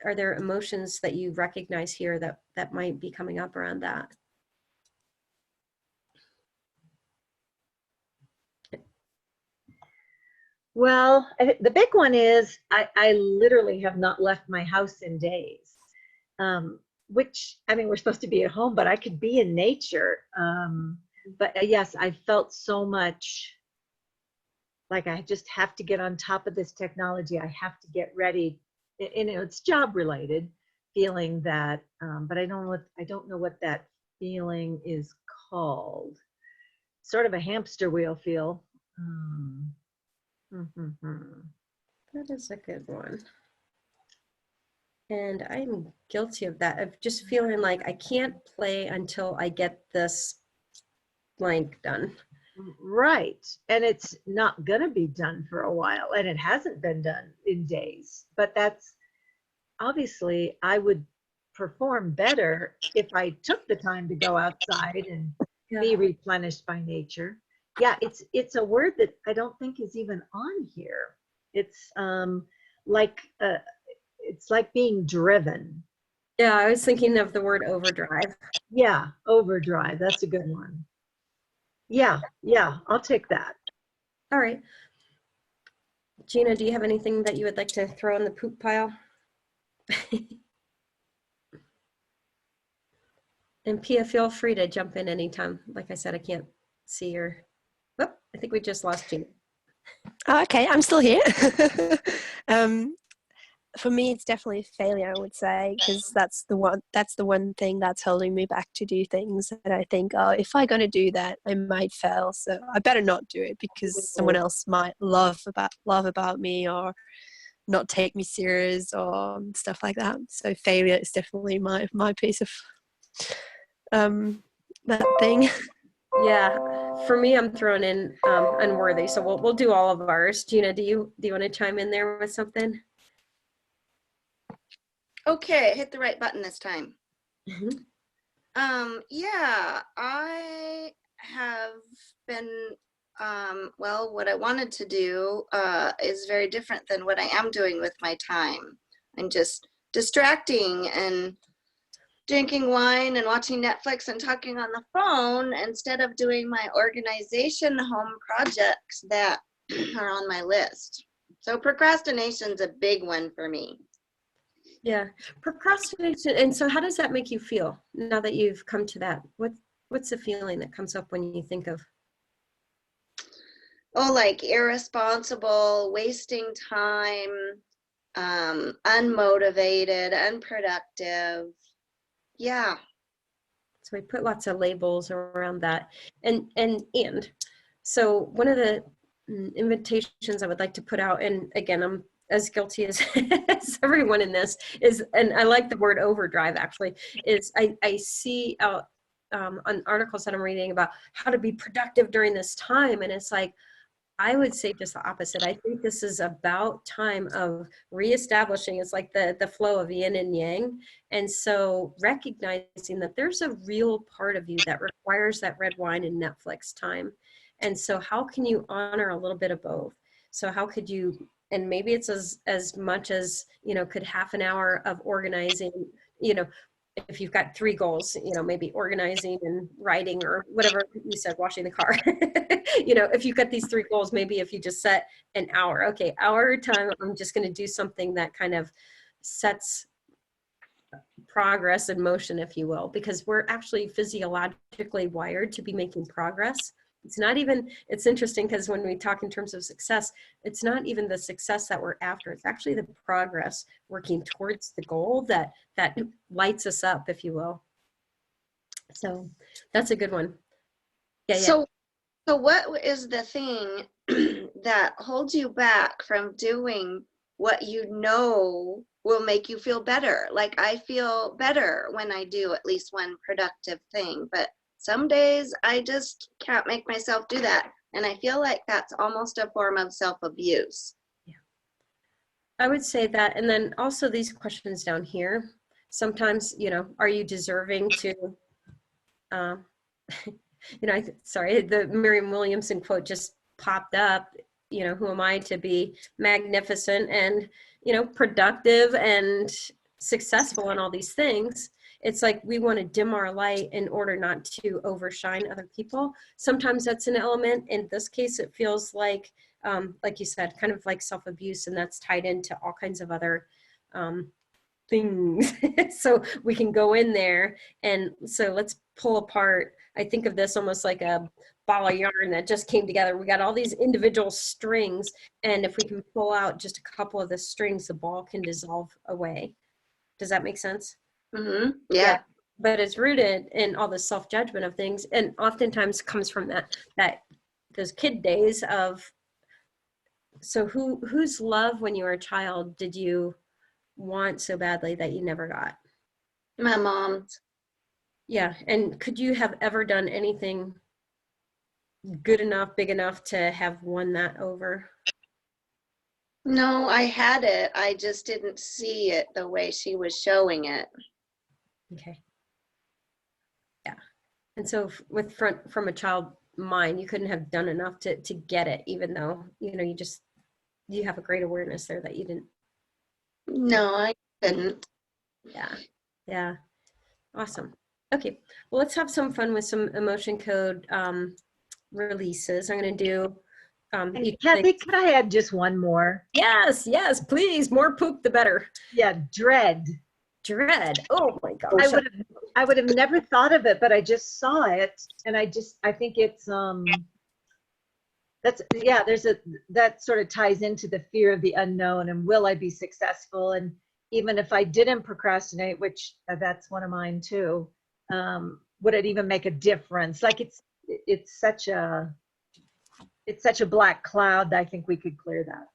are there emotions that you recognize here that might be coming up around that? Well, the big one is I literally have not left my house in days. Which, I mean, we're supposed to be at home, but I could be in nature. But yes, I felt so much like I just have to get on top of this technology. I have to get ready. And it's job related, feeling that, but I don't know what that feeling is called. Sort of a hamster wheel feel. That is a good one. And I'm guilty of that, of just feeling like I can't play until I get this blank done. Right. And it's not going to be done for a while. And it hasn't been done in days. But that's obviously, I would perform better if I took the time to go outside and be replenished by nature. Yeah, it's a word that I don't think is even on here. It's like it's like being driven. Yeah, I was thinking of the word overdrive. Yeah, overdrive. That's a good one. Yeah, I'll take that. All right. Gina, do you have anything that you would like to throw in the poop pile? And Pia, feel free to jump in anytime. Like I said, I can't see your, oh, I think we just lost Gina. Oh, okay, I'm still here. For me, it's definitely failure, I would say, because that's the one thing that's holding me back to do things. And I think, oh, if I'm going to do that, I might fail. So I better not do it because someone else might love about me or not take me serious or stuff like that. So failure is definitely my piece of that thing. Yeah, for me, I'm throwing in unworthy. So we'll do all of ours. Gina, do you want to chime in there with something? Okay, hit the right button this time. Mm-hmm. Yeah, I have been, well, what I wanted to do is very different than what I am doing with my time. I'm just distracting and drinking wine and watching Netflix and talking on the phone instead of doing my organization home projects that are on my list. So procrastination's a big one for me. Yeah, procrastination. And so how does that make you feel now that you've come to that? What's the feeling that comes up when you think of? Oh, like irresponsible, wasting time, unmotivated, unproductive. Yeah. So we put lots of labels around that. And so one of the invitations I would like to put out, and again, I'm as guilty as, as everyone in this is, and I like the word overdrive actually, is I see out on articles that I'm reading about how to be productive during this time. And it's like, I would say just the opposite. I think this is about time of reestablishing. It's like the flow of yin and yang. And so recognizing that there's a real part of you that requires that red wine and Netflix time. And so how can you honor a little bit of both? So how could you, and maybe it's as much as, could half an hour of organizing, if you've got 3 goals, maybe organizing and writing or whatever you said, washing the car, if you've got these 3 goals, maybe if you just set an hour, okay, hour time, I'm just going to do something that kind of sets progress in motion, if you will, because we're actually physiologically wired to be making progress. It's interesting because when we talk in terms of success, it's not even the success that we're after. It's actually the progress working towards the goal that lights us up, if you will. So that's a good one. Yeah. So what is the thing that holds you back from doing what you know will make you feel better? Like I feel better when I do at least one productive thing, but some days I just can't make myself do that. And I feel like that's almost a form of self-abuse. Yeah. I would say that. And then also these questions down here, sometimes, are you deserving to, sorry, the Miriam Williamson quote just popped up. you know, who am I to be magnificent and, you know, productive and successful in all these things? It's like we want to dim our light in order not to overshine other people. Sometimes that's an element. In this case, it feels like you said, kind of like self-abuse, and that's tied into all kinds of other things. So we can go in there, and so let's pull apart. I think of this almost like a ball of yarn that just came together. We got all these individual strings, and if we can pull out just a couple of the strings, the ball can dissolve away. Does that make sense? Mm-hmm. Yeah. Yeah. But it's rooted in all the self-judgment of things, and oftentimes comes from that those kid days of, so whose love when you were a child did you want so badly that you never got? My mom's. Yeah. And could you have ever done anything good enough, big enough to have won that over? No, I had it. I just didn't see it the way she was showing it. Okay. Yeah. And so with from a child mind, you couldn't have done enough to get it, even though, you know, you have a great awareness there that you didn't. No, I couldn't. Yeah. Yeah. Awesome. Okay. Well, let's have some fun with some emotion code releases. I'm going to do And each Kathy, thing. could I add just one more? Yes, yes, please. More poop, the better. Yeah, dread. Dread. Oh my gosh. I would have never thought of it, but I just saw it, and I think it's that sort of ties into the fear of the unknown and will I be successful? And even if I didn't procrastinate, which that's one of mine too, would it even make a difference? Like it's such a black cloud that I think we could clear that.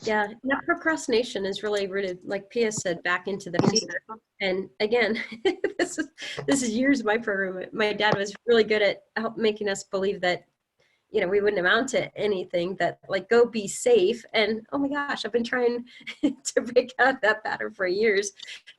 Yeah, that procrastination is really rooted, like Pia said, back into the fear. And again, this is years of my program. My dad was really good at making us believe that, you know, we wouldn't amount to anything, that like, go be safe. And oh my gosh, I've been trying to break out that pattern for years,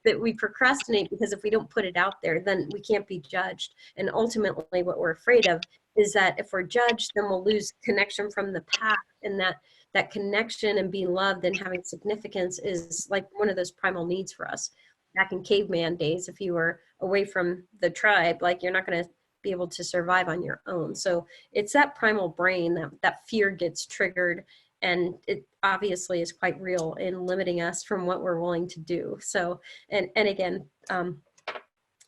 that we procrastinate because if we don't put it out there, then we can't be judged. And ultimately what we're afraid of is that if we're judged, then we'll lose connection from the past, and that connection and being loved and having significance is like one of those primal needs for us. Back in caveman days, if you were away from the tribe, like you're not going to be able to survive on your own. So it's that primal brain that fear gets triggered, and it obviously is quite real in limiting us from what we're willing to do. So, and again,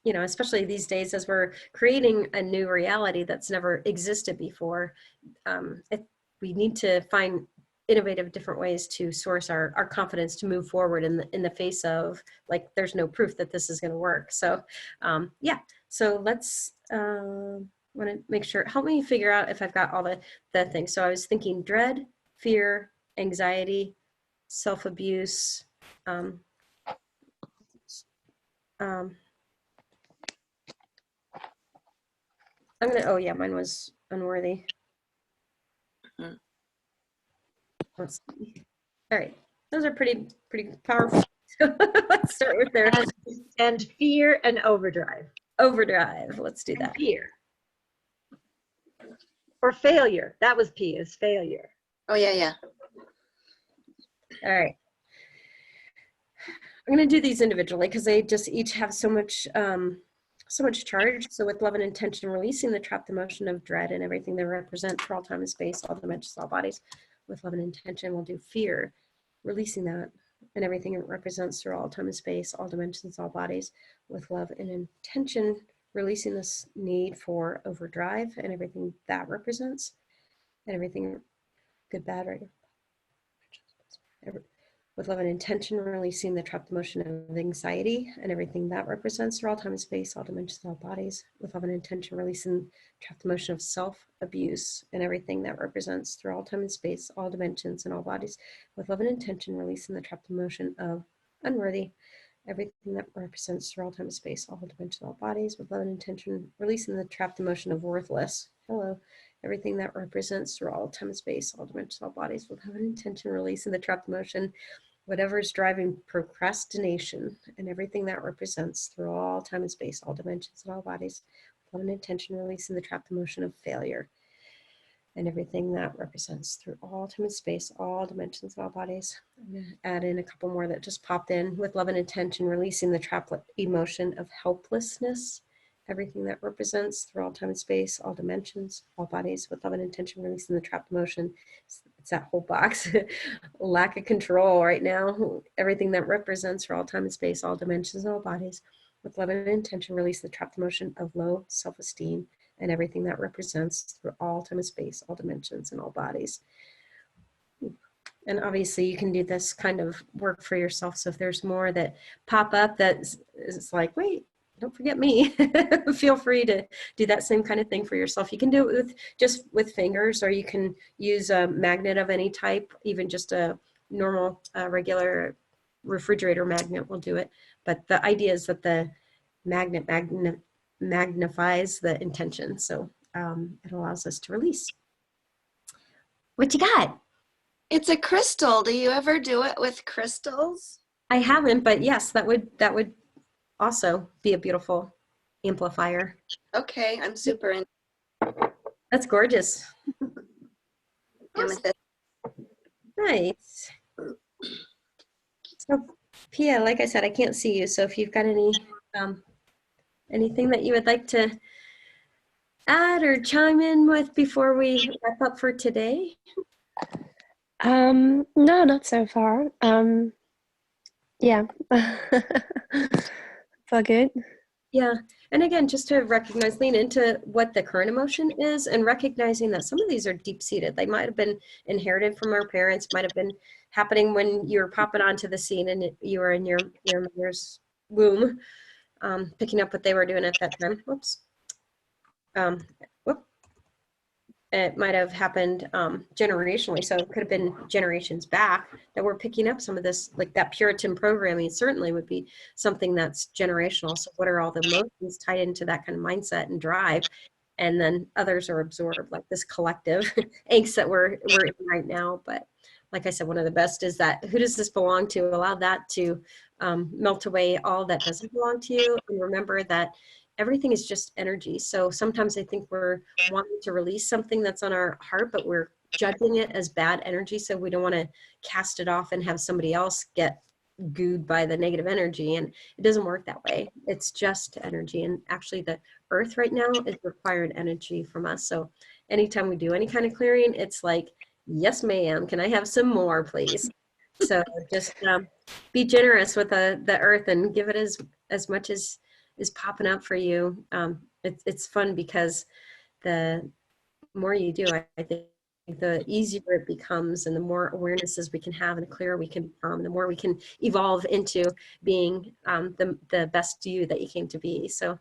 you know, especially these days as we're creating a new reality that's never existed before, we need to find innovative different ways to source our confidence to move forward in the face of, like, there's no proof that this is going to work. So yeah, so let's want to make sure, help me figure out if I've got all the things. So I was thinking dread, fear, anxiety, self-abuse, I'm gonna, oh yeah, mine was unworthy. Let's see. All right, those are pretty powerful. Let's start with there. And fear and overdrive. Overdrive. Let's do that. Fear. Or failure. That was P, is failure. Oh, yeah, yeah. All right. I'm going to do these individually because they just each have so much charge. So with love and intention, releasing the trapped emotion of dread and everything they represent for all time and space, all dimensions, all bodies. With love and intention, we'll do fear, releasing that and everything it represents through all time and space, all dimensions, all bodies. With love and intention, releasing this need for overdrive and everything that represents, and everything good, bad, right? With love and intention, releasing the trapped emotion of anxiety and everything that represents through all time and space, all dimensions, all bodies. With love and intention, releasing trapped emotion of self-abuse and everything that represents through all time and space, all dimensions, and all bodies. With love and intention, releasing the trapped emotion of unworthy, everything that represents through all time and space, all dimensions, all bodies. With love and intention, releasing the trapped emotion of worthless. Hello. Everything that represents through all time and space, all dimensions, all bodies. With love and intention, releasing the trapped emotion, whatever is driving procrastination, and everything that represents through all time and space, all dimensions, and all bodies. With love and intention, releasing the trapped emotion of failure. and everything that represents through all time and space, all dimensions of all bodies. I'm going to add in a couple more that just popped in. With love and intention, releasing the trapped emotion of helplessness, everything that represents through all time and space, all dimensions, all bodies. With love and intention, releasing the trapped emotion. It's that whole box. Lack of control right now, everything that represents for all time and space, all dimensions, all bodies. With love and intention, release the trapped emotion of low self-esteem and everything that represents through all time and space, all dimensions, and all bodies. And obviously you can do this kind of work for yourself. So if there's more that pop up that is like, wait, don't forget me, feel free to do that same kind of thing for yourself. You can do it with just with fingers, or you can use a magnet of any type, even just a normal regular refrigerator magnet will do it. But the idea is that the magnet magnifies the intention. So it allows us to release. What you got? It's a crystal. Do you ever do it with crystals? I haven't, but yes, that would also be a beautiful amplifier. Okay, I'm super in That's gorgeous. amethyst. Nice. So Pia, like I said, I can't see you. So if you've got any anything that you would like to add or chime in with before we wrap up for today? No, not so far. Yeah. It's all good. Yeah. And again, just to recognize, lean into what the current emotion is and recognizing that some of these are deep-seated. They might have been inherited from our parents, might have been happening when you were popping onto the scene and you were in your mother's womb, picking up what they were doing at that time. Whoops. It might have happened generationally. So it could have been generations back that we're picking up some of this, like that Puritan programming certainly would be something that's generational. So what are all the emotions tied into that kind of mindset and drive? And then others are absorbed, like this collective angst that we're in right now. But like I said, one of the best is that, who does this belong to? Allow that to melt away all that doesn't belong to you. And remember that everything is just energy. So sometimes I think we're wanting to release something that's on our heart, but we're judging it as bad energy. So we don't want to cast it off and have somebody else get gooed by the negative energy. And it doesn't work that way. It's just energy. And actually the earth right now is required energy from us. So anytime we do any kind of clearing, it's like, yes, ma'am, can I have some more, please? So just be generous with the earth and give it as much as is popping up for you. It's fun because the more you do, I think the easier it becomes, and the more awarenesses we can have and the clearer we can become, the more we can evolve into being the best you that you came to be. So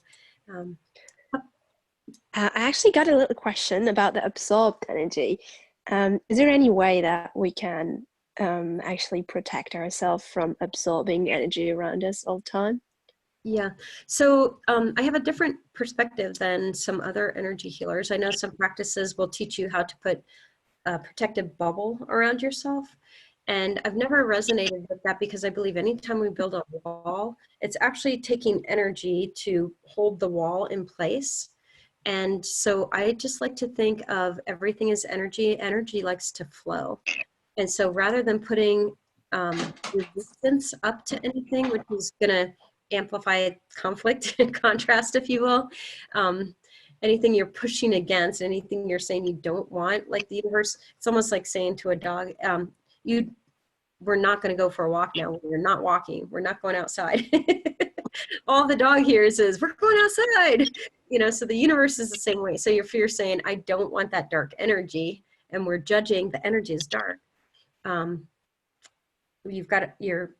I actually got a little question about the absorbed energy. Is there any way that we can actually protect ourselves from absorbing energy around us all the time? yeah, so I have a different perspective than some other energy healers. I know some practices will teach you how to put a protective bubble around yourself. And I've never resonated with that because I believe anytime we build a wall, it's actually taking energy to hold the wall in place. And so I just like to think of everything as energy. Energy likes to flow. And so rather than putting resistance up to anything, which is going to amplify conflict and contrast, if you will, anything you're pushing against, anything you're saying you don't want, like the universe, it's almost like saying to a dog, we're not going to go for a walk now. We're not walking. We're not going outside. All the dog hears is, we're going outside. You know, so the universe is the same way. So if you're saying, I don't want that dark energy, and we're judging the energy is dark, you're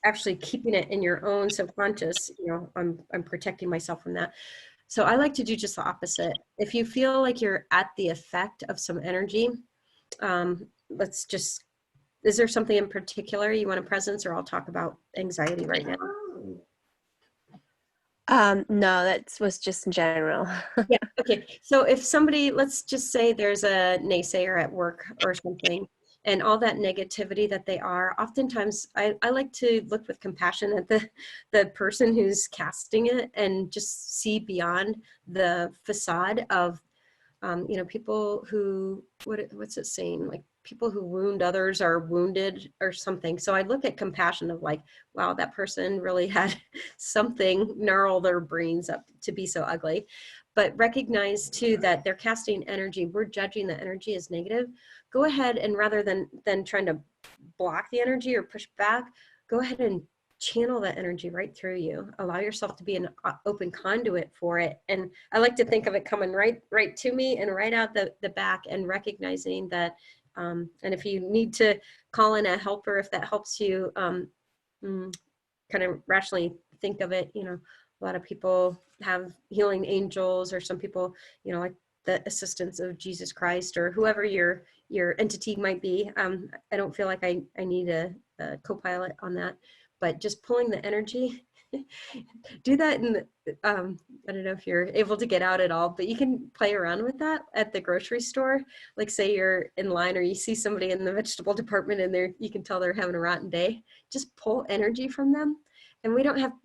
actually keeping it in your own subconscious. You know, I'm protecting myself from that. So I like to do just the opposite. If you feel like you're at the effect of some energy, is there something in particular you want to presence, or I'll talk about anxiety right now? No, that was just in general. Yeah, okay. So if somebody, let's just say there's a naysayer at work or something, and all that negativity that they are, oftentimes I like to look with compassion at the person who's casting it and just see beyond the facade of People who, what's it saying? Like people who wound others are wounded or something. So I look at compassion of like, wow, that person really had something gnarl their brains up to be so ugly. But recognize too that they're casting energy. We're judging the energy as negative. Go ahead and rather than trying to block the energy or push back, go ahead and channel that energy right through you. Allow yourself to be an open conduit for it. And I like to think of it coming right to me and right out the back, and recognizing that. And if you need to call in a helper, if that helps you kind of rationally think of it, a lot of people have healing angels, or some people, like the assistance of Jesus Christ, or whoever your entity might be. I don't feel like I need a co-pilot on that, but just pulling the energy. Do that in I don't know if you're able to get out at all, but you can play around with that at the grocery store. Like say you're in line or you see somebody in the vegetable department and you can tell they're having a rotten day. Just pull energy from them. And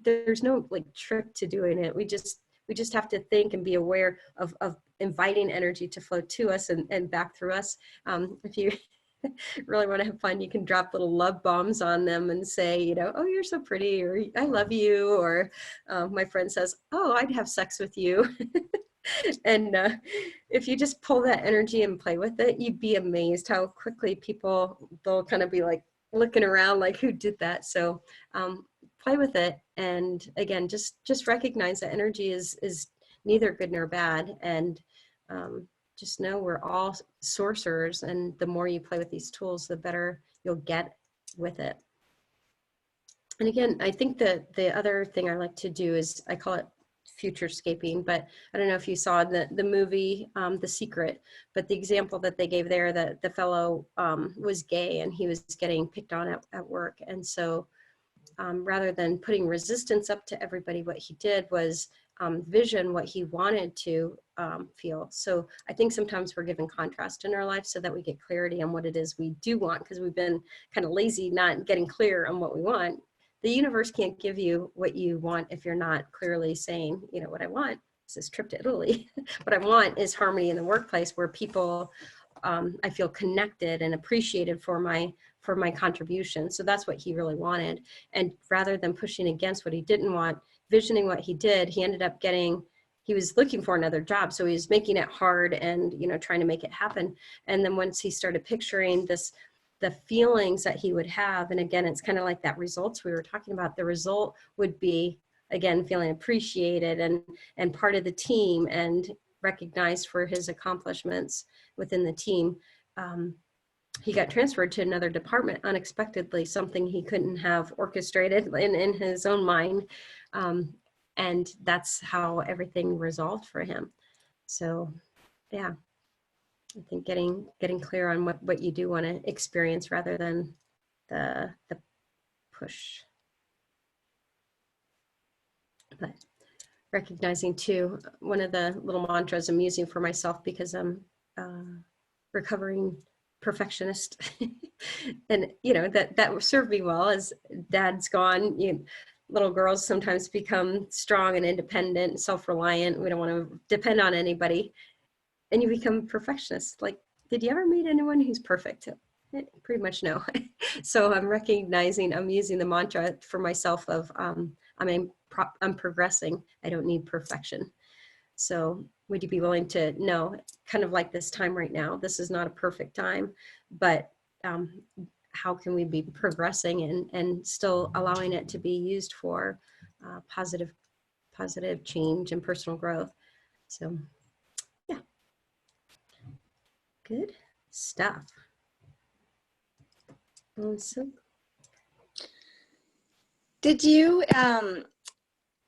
there's no like trick to doing it. We just have to think and be aware of inviting energy to flow to us and back through us. If you really want to have fun, you can drop little love bombs on them and say, oh, you're so pretty, or I love you, or my friend says, oh, I'd have sex with you. And if you just pull that energy and play with it, you'd be amazed how quickly they'll kind of be like looking around like, who did that? So play with it. And again, just recognize that energy is neither good nor bad. And just know we're all sorcerers, and the more you play with these tools, the better you'll get with it. And again, I think that the other thing I like to do is, I call it futurescaping, but I don't know if you saw the movie The Secret, but the example that they gave there, that the fellow was gay and he was getting picked on at work. And so rather than putting resistance up to everybody, what he did was vision what he wanted to feel. So I think sometimes we're given contrast in our life so that we get clarity on what it is we do want, because we've been kind of lazy not getting clear on what we want. The universe can't give you what you want if you're not clearly saying, what I want is this trip to Italy. What I want is harmony in the workplace, where people, I feel connected and appreciated for my contribution. So that's what he really wanted. And rather than pushing against what he didn't want, visioning what he did, he ended up he was looking for another job. So he was making it hard and, trying to make it happen. And then once he started picturing the feelings that he would have, and again, it's kind of like that results we were talking about, the result would be, again, feeling appreciated and part of the team and recognized for his accomplishments within the team. He got transferred to another department unexpectedly, something he couldn't have orchestrated in his own mind. And that's how everything resolved for him. So yeah, I think getting clear on what you do want to experience rather than the push. But recognizing too, one of the little mantras I'm using for myself, because I'm recovering perfectionist and that served me well as dad's gone. Little girls sometimes become strong and independent, self-reliant. We don't want to depend on anybody, and you become perfectionist. Like, did you ever meet anyone who's perfect? Pretty much no. So I'm using the mantra for myself of I'm progressing. I don't need perfection. So would you be willing to know, kind of like this time right now, this is not a perfect time, but how can we be progressing and still allowing it to be used for positive change and personal growth? So yeah, good stuff. Awesome. Did you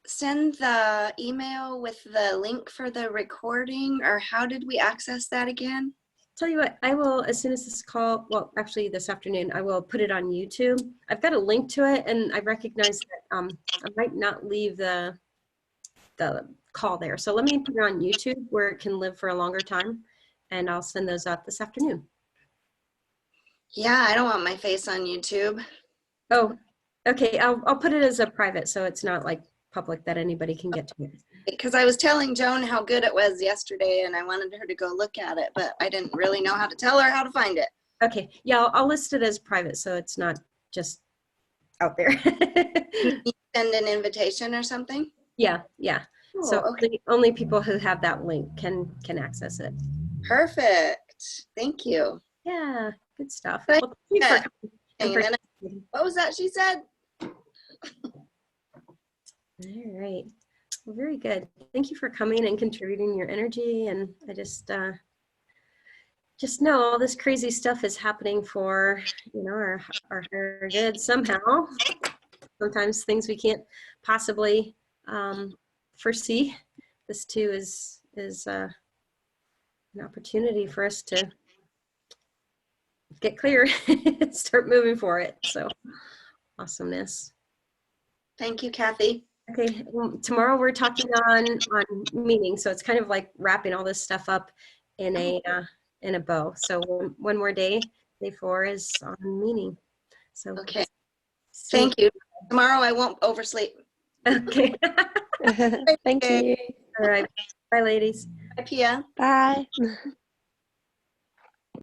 send the email with the link for the recording, or how did we access that again? Tell you what, I will, as soon as this call, well, actually this afternoon, I will put it on YouTube. I've got a link to it, and I recognize that I might not leave the call there. So let me put it on YouTube where it can live for a longer time, and I'll send those out this afternoon. Yeah, I don't want my face on YouTube. Oh, okay. I'll put it as a private, so it's not like public that anybody can get to it. Because I was telling Joan how good it was yesterday and I wanted her to go look at it, but I didn't really know how to tell her how to find it. Okay, yeah, I'll list it as private, so it's not just out there. You send an invitation or something? Yeah, yeah. So Oh, okay. only people who have that link can access it. Perfect. Thank you. Yeah, good stuff. Thank Well, thank you for coming and And then, participating. what was that she said? All right. Well, very good. Thank you for coming and contributing your energy. And I just know all this crazy stuff is happening for, our higher good somehow. Sometimes things we can't possibly foresee. This too is an opportunity for us to get clear and start moving for it. So awesomeness. Thank you, Kathy. Okay, well, tomorrow we're talking on meaning, so it's kind of like wrapping all this stuff up in a bow. So one more day, day 4 is on meaning. So Okay. Thank you. Tomorrow I won't oversleep. Okay. Thank you. All right. Bye, ladies. Bye, Pia. Bye.